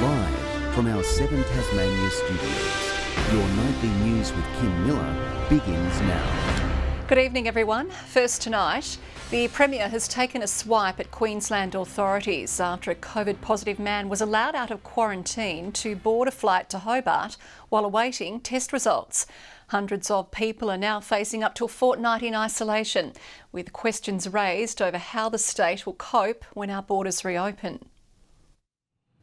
Live from our 7 Tasmania studios, your nightly news with Kim Miller begins now. Good evening, everyone. First tonight, the Premier has taken a swipe at Queensland authorities after a COVID-positive man was allowed out of quarantine to board a flight to Hobart while awaiting test results. Hundreds of people are now facing up to a fortnight in isolation, with questions raised over how the state will cope when our borders reopen.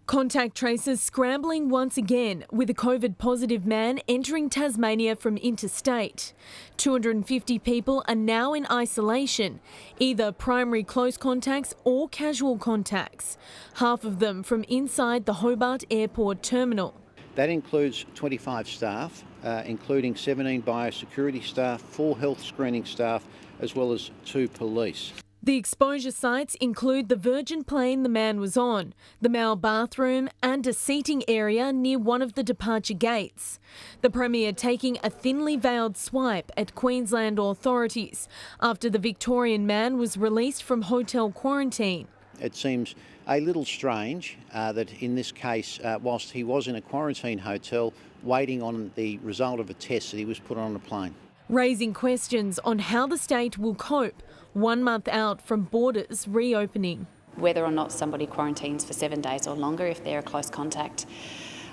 Contact tracers scrambling once again with a COVID-positive man entering Tasmania from interstate. 250 people are now in isolation, either primary close contacts or casual contacts, half of them from inside the Hobart Airport terminal. That includes 25 staff, including 17 biosecurity staff, 4 health screening staff, as well as 2 police. The exposure sites include the Virgin plane the man was on, the male bathroom and a seating area near one of the departure gates. The Premier taking a thinly veiled swipe at Queensland authorities after the Victorian man was released from hotel quarantine. It seems a little strange that in this case, whilst he was in a quarantine hotel waiting on the result of a test, that he was put on a plane. Raising questions on how the state will cope 1 month out from borders reopening. Whether or not somebody quarantines for 7 days or longer if they're a close contact,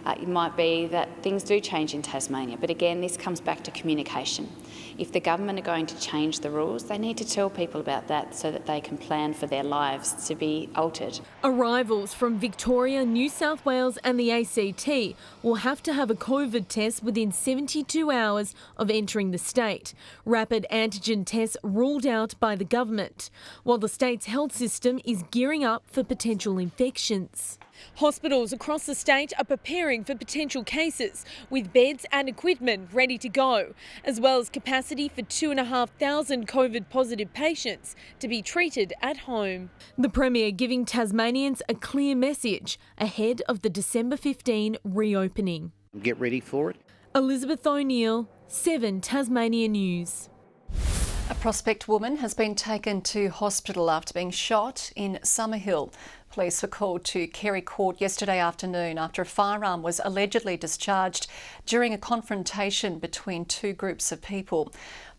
it might be that things do change in Tasmania. But again, this comes back to communication. If the government are going to change the rules, they need to tell people about that so that they can plan for their lives to be altered. Arrivals from Victoria, New South Wales and the ACT will have to have a COVID test within 72 hours of entering the state. Rapid antigen tests ruled out by the government, while the state's health system is gearing up for potential infections. Hospitals across the state are preparing for potential cases with beds and equipment ready to go, as well as capacity for 2,500 COVID-positive patients to be treated at home. The Premier giving Tasmanians a clear message ahead of the December 15 reopening. Get ready for it. Elizabeth O'Neill, 7 Tasmania News. A Prospect woman has been taken to hospital after being shot in Summerhill. Police were called to Carey Court yesterday afternoon after a firearm was allegedly discharged during a confrontation between 2 groups of people.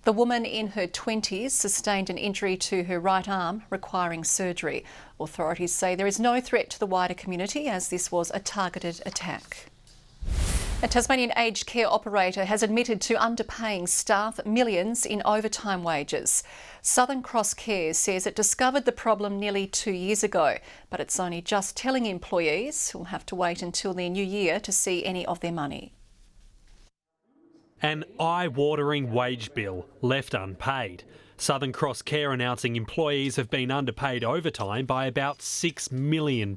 The woman in her 20s sustained an injury to her right arm requiring surgery. Authorities say there is no threat to the wider community as this was a targeted attack. A Tasmanian aged care operator has admitted to underpaying staff millions in overtime wages. Southern Cross Care says it discovered the problem nearly 2 years ago, but it's only just telling employees who'll have to wait until their new year to see any of their money. An eye-watering wage bill left unpaid. Southern Cross Care announcing employees have been underpaid overtime by about $6 million.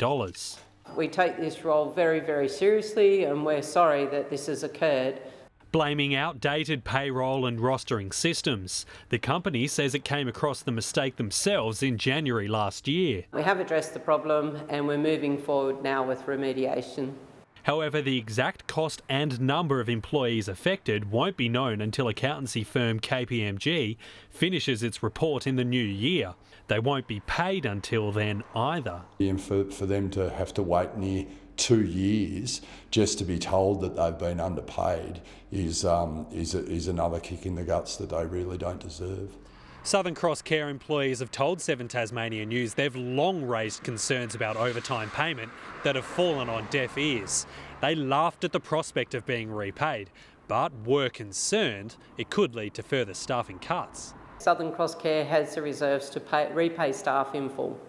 We take this role very, very seriously and we're sorry that this has occurred. Blaming outdated payroll and rostering systems. The company says it came across the mistake themselves in January last year. We have addressed the problem and we're moving forward now with remediation. However, the exact cost and number of employees affected won't be known until accountancy firm KPMG finishes its report in the new year. They won't be paid until then either. And for them to have to wait near 2 years just to be told that they've been underpaid is another kick in the guts that they really don't deserve. Southern Cross Care employees have told 7 Tasmania News they've long raised concerns about overtime payment that have fallen on deaf ears. They laughed at the prospect of being repaid, but were concerned it could lead to further staffing cuts. Southern Cross Care has the reserves to repay staff in full.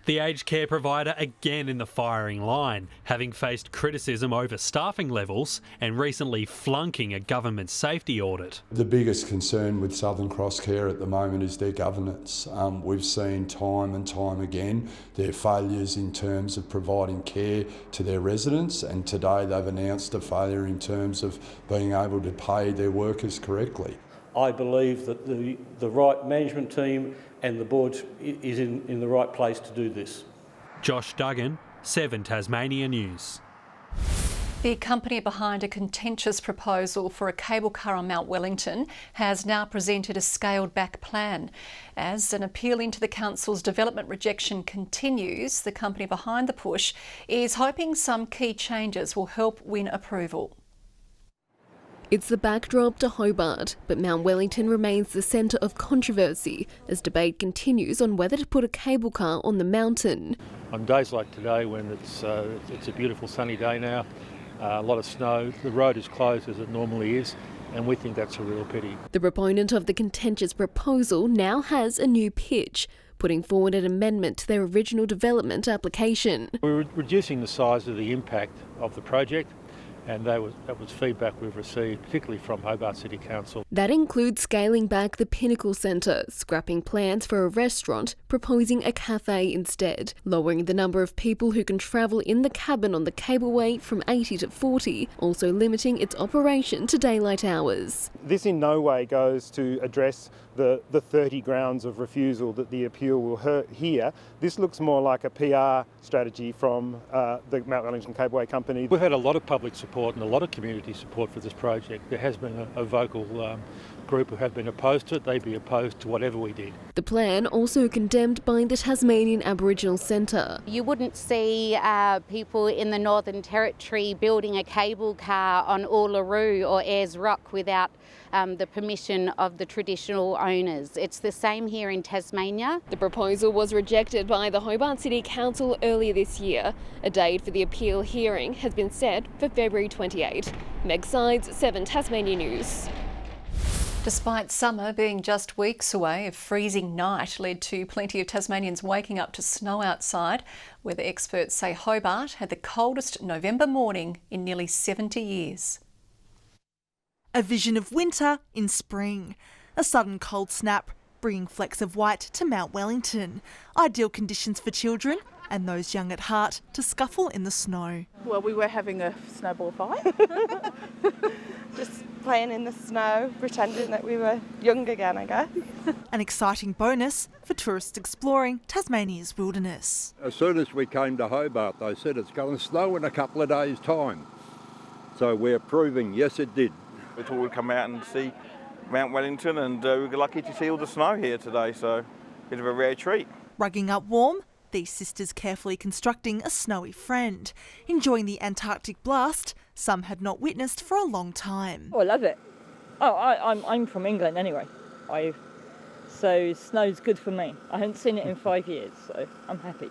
The aged care provider again in the firing line, having faced criticism over staffing levels and recently flunking a government safety audit. The biggest concern with Southern Cross Care at the moment is their governance. We've seen time and time again their failures in terms of providing care to their residents, and today they've announced a failure in terms of being able to pay their workers correctly. I believe that the right management team and the board is in the right place to do this. Josh Duggan, 7 Tasmania News. The company behind a contentious proposal for a cable car on Mount Wellington has now presented a scaled-back plan. As an appeal into the council's development rejection continues, the company behind the push is hoping some key changes will help win approval. It's the backdrop to Hobart, but Mount Wellington remains the centre of controversy as debate continues on whether to put a cable car on the mountain. On days like today, when it's a beautiful sunny day now, a lot of snow, the road is closed as it normally is, and we think that's a real pity. The proponent of the contentious proposal now has a new pitch, putting forward an amendment to their original development application. We're reducing the size of the impact of the project, and that was feedback we've received, particularly from Hobart City Council. That includes scaling back the Pinnacle Centre, scrapping plans for a restaurant, proposing a cafe instead, lowering the number of people who can travel in the cabin on the cableway from 80 to 40, also limiting its operation to daylight hours. This in no way goes to address the 30 grounds of refusal that the appeal will hear. This looks more like a PR strategy from the Mount Wellington Cableway Company. We've had a lot of public support and a lot of community support for this project. There has been a vocal group who have been opposed to it. They'd be opposed to whatever we did. The plan also condemned by the Tasmanian Aboriginal Centre. You wouldn't see people in the Northern Territory building a cable car on Uluru or Ayers Rock without the permission of the traditional owners. It's the same here in Tasmania. The proposal was rejected by the Hobart City Council earlier this year. A date for the appeal hearing has been set for February 28. Meg Sides, 7 Tasmania News. Despite summer being just weeks away, a freezing night led to plenty of Tasmanians waking up to snow outside. Weather experts say Hobart had the coldest November morning in nearly 70 years. A vision of winter in spring. A sudden cold snap, bringing flecks of white to Mount Wellington. Ideal conditions for children and those young at heart to scuffle in the snow. Well, we were having a snowball fight. Just playing in the snow, pretending that we were young again, I guess. An exciting bonus for tourists exploring Tasmania's wilderness. As soon as we came to Hobart, they said it's going to snow in a couple of days' time. So we're proving, yes, it did. We thought we'd come out and see Mount Wellington, and we were lucky to see all the snow here today, so a bit of a rare treat. Rugging up warm, these sisters carefully constructing a snowy friend. Enjoying the Antarctic blast some had not witnessed for a long time. Oh, I love it. Oh, I'm from England anyway. So snow's good for me. I haven't seen it in 5 years, so I'm happy.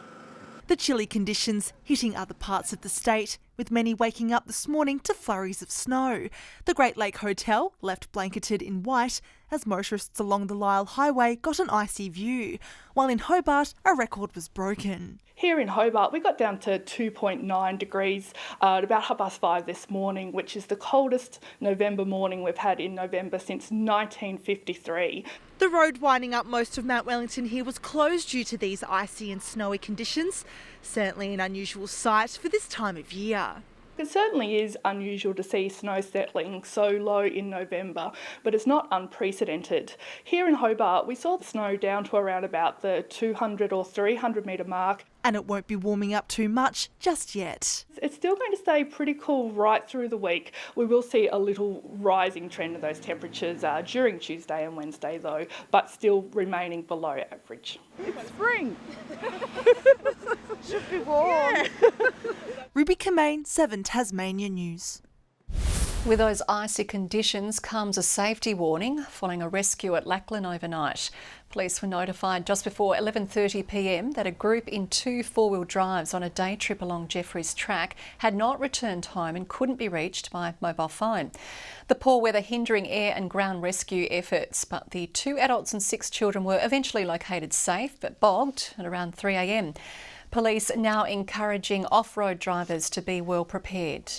The chilly conditions hitting other parts of the state, with many waking up this morning to flurries of snow. The Great Lake Hotel left blanketed in white as motorists along the Lyell Highway got an icy view, while in Hobart a record was broken. Here in Hobart, we got down to 2.9 degrees at about 5:30 this morning, which is the coldest November morning we've had in November since 1953. The road winding up most of Mount Wellington here was closed due to these icy and snowy conditions. Certainly an unusual sight for this time of year. It certainly is unusual to see snow settling so low in November, but it's not unprecedented. Here in Hobart, we saw the snow down to around about the 200 or 300 metre mark. And it won't be warming up too much just yet. It's still going to stay pretty cool right through the week. We will see a little rising trend of those temperatures during Tuesday and Wednesday though, but still remaining below average. It's spring. Should be warm. Yeah. Ruby Kamain, 7 Tasmania News. With those icy conditions comes a safety warning following a rescue at Lachlan overnight. Police were notified just before 11:30 p.m. that a group in 2 four-wheel drives on a day trip along Jeffreys Track had not returned home and couldn't be reached by mobile phone. The poor weather hindering air and ground rescue efforts, but the 2 adults and 6 children were eventually located safe but bogged at around 3 a.m. Police now encouraging off-road drivers to be well prepared.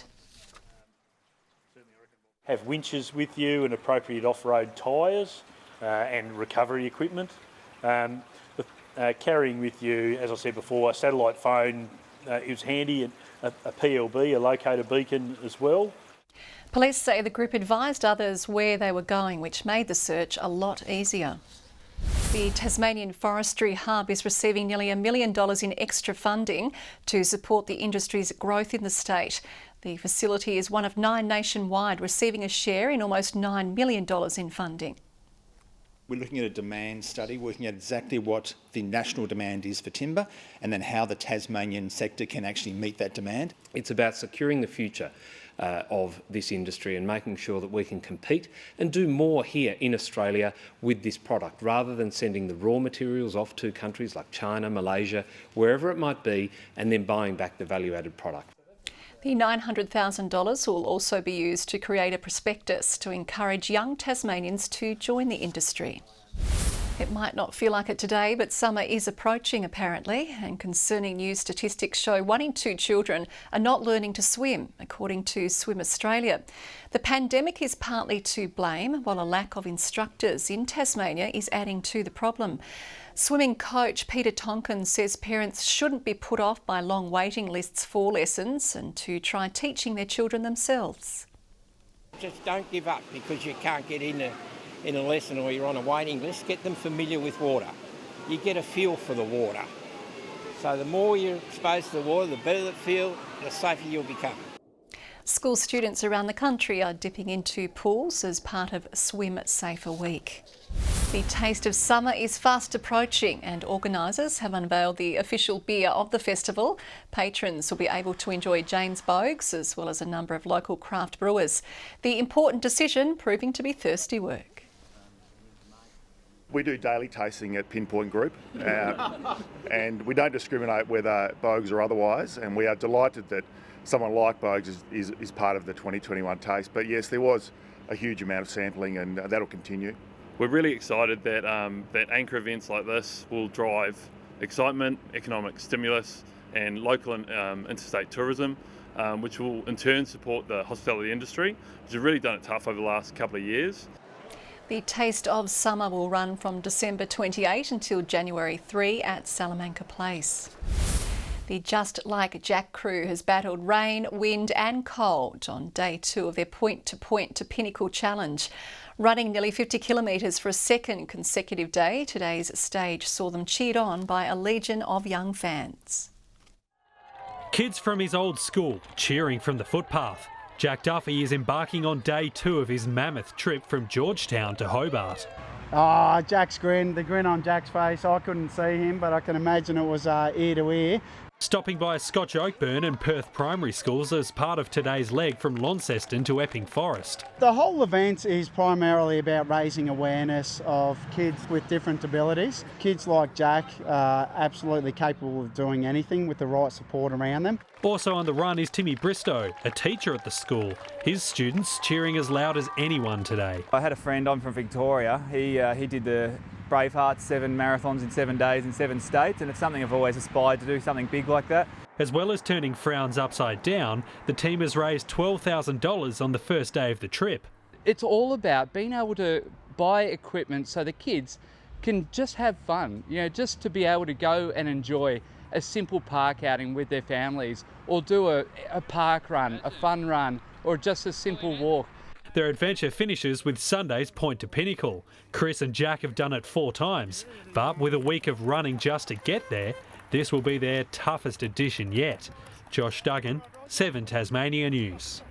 Have winches with you and appropriate off-road tyres and recovery equipment. Carrying with you, as I said before, a satellite phone is handy, and a PLB, a locator beacon as well. Police say the group advised others where they were going, which made the search a lot easier. The Tasmanian Forestry Hub is receiving nearly $1 million in extra funding to support the industry's growth in the state. The facility is one of 9 nationwide, receiving a share in almost $9 million in funding. We're looking at a demand study, working out exactly what the national demand is for timber and then how the Tasmanian sector can actually meet that demand. It's about securing the future of this industry and making sure that we can compete and do more here in Australia with this product, rather than sending the raw materials off to countries like China, Malaysia, wherever it might be, and then buying back the value-added product. The $900,000 will also be used to create a prospectus to encourage young Tasmanians to join the industry. It might not feel like it today, but summer is approaching apparently, and concerning new statistics show 1 in 2 children are not learning to swim, according to Swim Australia. The pandemic is partly to blame, while a lack of instructors in Tasmania is adding to the problem. Swimming coach Peter Tonkin says parents shouldn't be put off by long waiting lists for lessons and to try teaching their children themselves. Just don't give up because you can't get in a lesson or you're on a waiting list. Get them familiar with water. You get a feel for the water. So the more you're exposed to the water, the better the feel, the safer you'll become. School students around the country are dipping into pools as part of Swim Safer Week. The taste of summer is fast approaching, and organisers have unveiled the official beer of the festival. Patrons will be able to enjoy James Bogues as well as a number of local craft brewers. The important decision proving to be thirsty work. We do daily tasting at Pinpoint Group and we don't discriminate whether Bogues or otherwise, and we are delighted that someone like Bogues is part of the 2021 taste. But yes, there was a huge amount of sampling and that'll continue. We're really excited that that anchor events like this will drive excitement, economic stimulus and local and interstate tourism, which will in turn support the hospitality industry, which has really done it tough over the last couple of years. The Taste of Summer will run from December 28 until January 3 at Salamanca Place. The Just Like Jack crew has battled rain, wind and cold on day 2 of their Point to Pinnacle challenge. Running nearly 50 kilometres for a second consecutive day, today's stage saw them cheered on by a legion of young fans. Kids from his old school cheering from the footpath. Jack Duffy is embarking on day 2 of his mammoth trip from Georgetown to Hobart. Oh, Jack's grin, the grin on Jack's face. I couldn't see him, but I can imagine it was ear to ear. Stopping by Scotch Oakburn and Perth primary schools as part of today's leg from Launceston to Epping Forest. The whole event is primarily about raising awareness of kids with different abilities. Kids like Jack are absolutely capable of doing anything with the right support around them. Also on the run is Timmy Bristow, a teacher at the school. His students cheering as loud as anyone today. I had a friend, I'm from Victoria, he did the Braveheart 7 marathons in 7 days in 7 states, and it's something I've always aspired to do, something big like that. As well as turning frowns upside down, the team has raised $12,000 on the first day of the trip. It's all about being able to buy equipment so the kids can just have fun, just to be able to go and enjoy a simple park outing with their families, or do a park run, a fun run, or just a simple walk. Their adventure finishes with Sunday's Point to Pinnacle. Chris and Jack have done it 4 times, but with a week of running just to get there, this will be their toughest edition yet. Josh Duggan, 7 Tasmania News.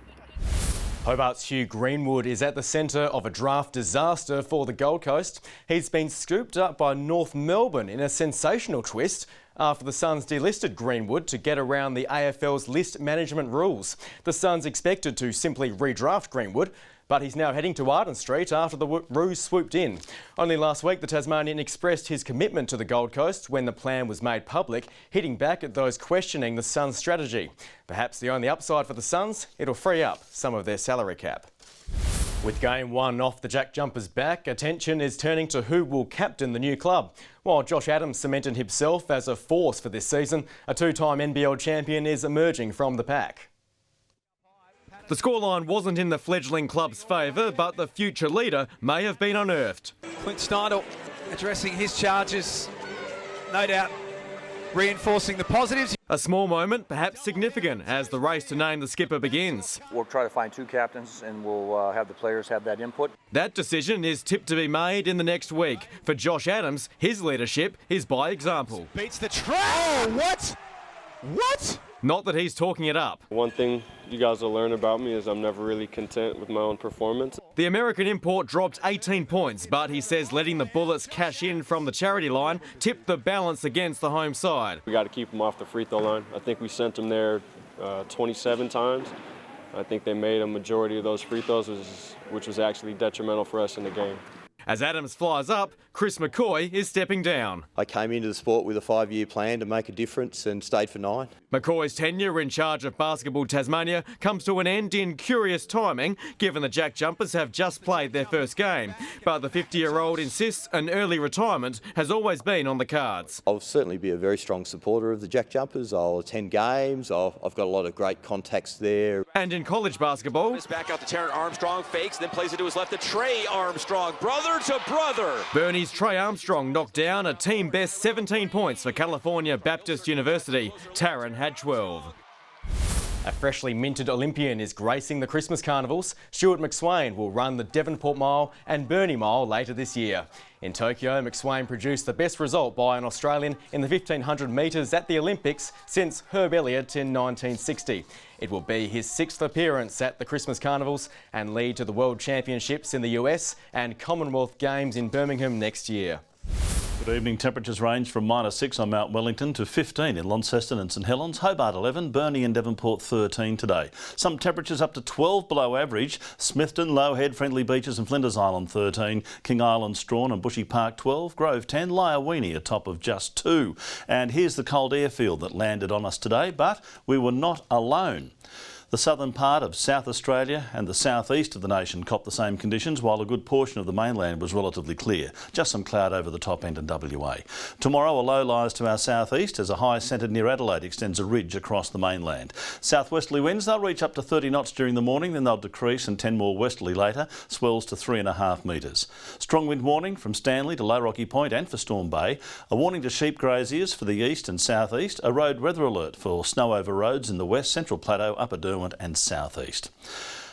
Hobart's Hugh Greenwood is at the centre of a draft disaster for the Gold Coast. He's been scooped up by North Melbourne in a sensational twist after the Suns delisted Greenwood to get around the AFL's list management rules. The Suns expected to simply redraft Greenwood, but he's now heading to Arden Street after the ruse swooped in. Only last week, the Tasmanian expressed his commitment to the Gold Coast when the plan was made public, hitting back at those questioning the Suns' strategy. Perhaps the only upside for the Suns, it'll free up some of their salary cap. With Game 1 off the Jack Jumpers' back, attention is turning to who will captain the new club. While Josh Adams cemented himself as a force for this season, a 2-time NBL champion is emerging from the pack. The scoreline wasn't in the fledgling club's favour, but the future leader may have been unearthed. Clint Steindl addressing his charges. No doubt reinforcing the positives. A small moment, perhaps significant, as the race to name the skipper begins. We'll try to find 2 captains and we'll have the players have that input. That decision is tipped to be made in the next week. For Josh Adams, his leadership is by example. Beats the track. Oh, what? What? Not that he's talking it up. One thing you guys will learn about me is I'm never really content with my own performance. The American import dropped 18 points, but he says letting the Bullets cash in from the charity line tipped the balance against the home side. We got to keep them off the free throw line. I think we sent them there 27 times. I think they made a majority of those free throws, which was actually detrimental for us in the game. As Adams flies up, Chris McCoy is stepping down. I came into the sport with a 5-year plan to make a difference and stayed for 9. McCoy's tenure in charge of Basketball Tasmania comes to an end in curious timing, given the Jack Jumpers have just played their first game. But the 50-year-old insists an early retirement has always been on the cards. I'll certainly be a very strong supporter of the Jack Jumpers. I'll attend games. I've got a lot of great contacts there. And in college basketball... Back out to Terran Armstrong, fakes, then plays it to his left to Trey Armstrong, brother to brother. Bernie's Trey Armstrong knocked down a team-best 17 points for California Baptist University. Taryn had 12. A freshly minted Olympian is gracing the Christmas carnivals. Stuart McSwain will run the Devonport Mile and Burnie Mile later this year. In Tokyo, McSwain produced the best result by an Australian in the 1500 metres at the Olympics since Herb Elliott in 1960. It will be his 6th appearance at the Christmas carnivals and lead to the World Championships in the US and Commonwealth Games in Birmingham next year. Good evening. Temperatures range from -6 on Mount Wellington to 15 in Launceston and St Helens, Hobart 11, Burnie and Devonport 13 today. Some temperatures up to 12 below average. Smithton, Lowhead, Friendly Beaches and Flinders Island 13, King Island, Strawn and Bushy Park 12, Grove 10, Lyawini a top of just 2. And here's the cold air field that landed on us today, but we were not alone. The southern part of South Australia and the southeast of the nation copped the same conditions, while a good portion of the mainland was relatively clear. Just some cloud over the top end in WA. Tomorrow a low lies to our southeast as a high centred near Adelaide extends a ridge across the mainland. Southwesterly winds, they'll reach up to 30 knots during the morning, then they'll decrease and 10 more westerly later, swells to 3.5 metres. Strong wind warning from Stanley to Low Rocky Point and for Storm Bay. A warning to sheep graziers for the east and southeast. A road weather alert for snow over roads in the west, central plateau, upper Derwent and southeast.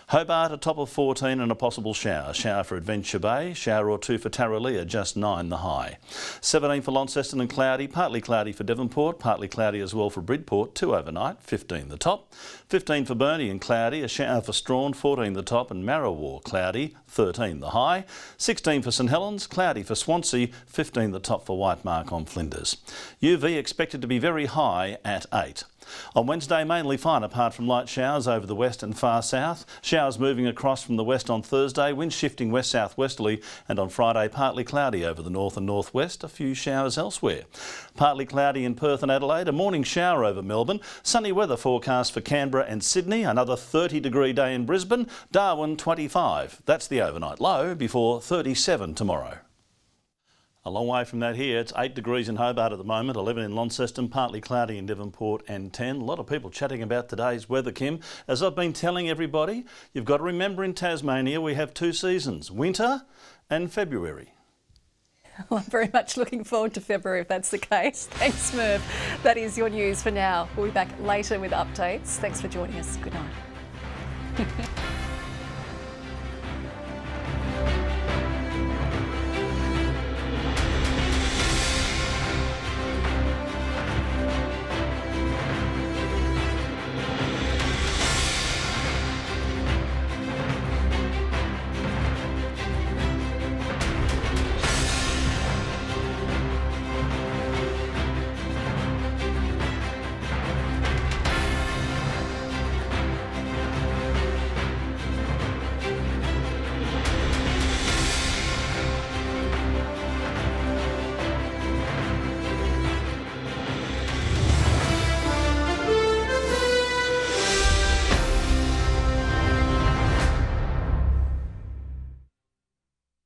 Hobart a top of 14 and a possible shower. Shower for Adventure Bay, shower or 2 for Tarraleah, just 9 the high. 17 for Launceston and cloudy, partly cloudy for Devonport, partly cloudy as well for Bridport, 2 overnight, 15 the top. 15 for Burnie and cloudy, a shower for Strawn, 14 the top, and Marrawar cloudy, 13 the high. 16 for St Helens, cloudy for Swansea, 15 the top for Whitemark on Flinders. UV expected to be very high at 8. On Wednesday, mainly fine apart from light showers over the west and far south. Showers moving across from the west on Thursday, winds shifting west-southwesterly, and on Friday partly cloudy over the north and northwest, a few showers elsewhere. Partly cloudy in Perth and Adelaide, a morning shower over Melbourne, sunny weather forecast for Canberra and Sydney, another 30-degree day in Brisbane, Darwin 25. That's the overnight low before 37 tomorrow. A long way from that here. It's 8 degrees in Hobart at the moment, 11 in Launceston, partly cloudy in Devonport and 10. A lot of people chatting about today's weather, Kim. As I've been telling everybody, you've got to remember in Tasmania we have 2 seasons, winter and February. Well, I'm very much looking forward to February if that's the case. Thanks, Merv. That is your news for now. We'll be back later with updates. Thanks for joining us. Good night.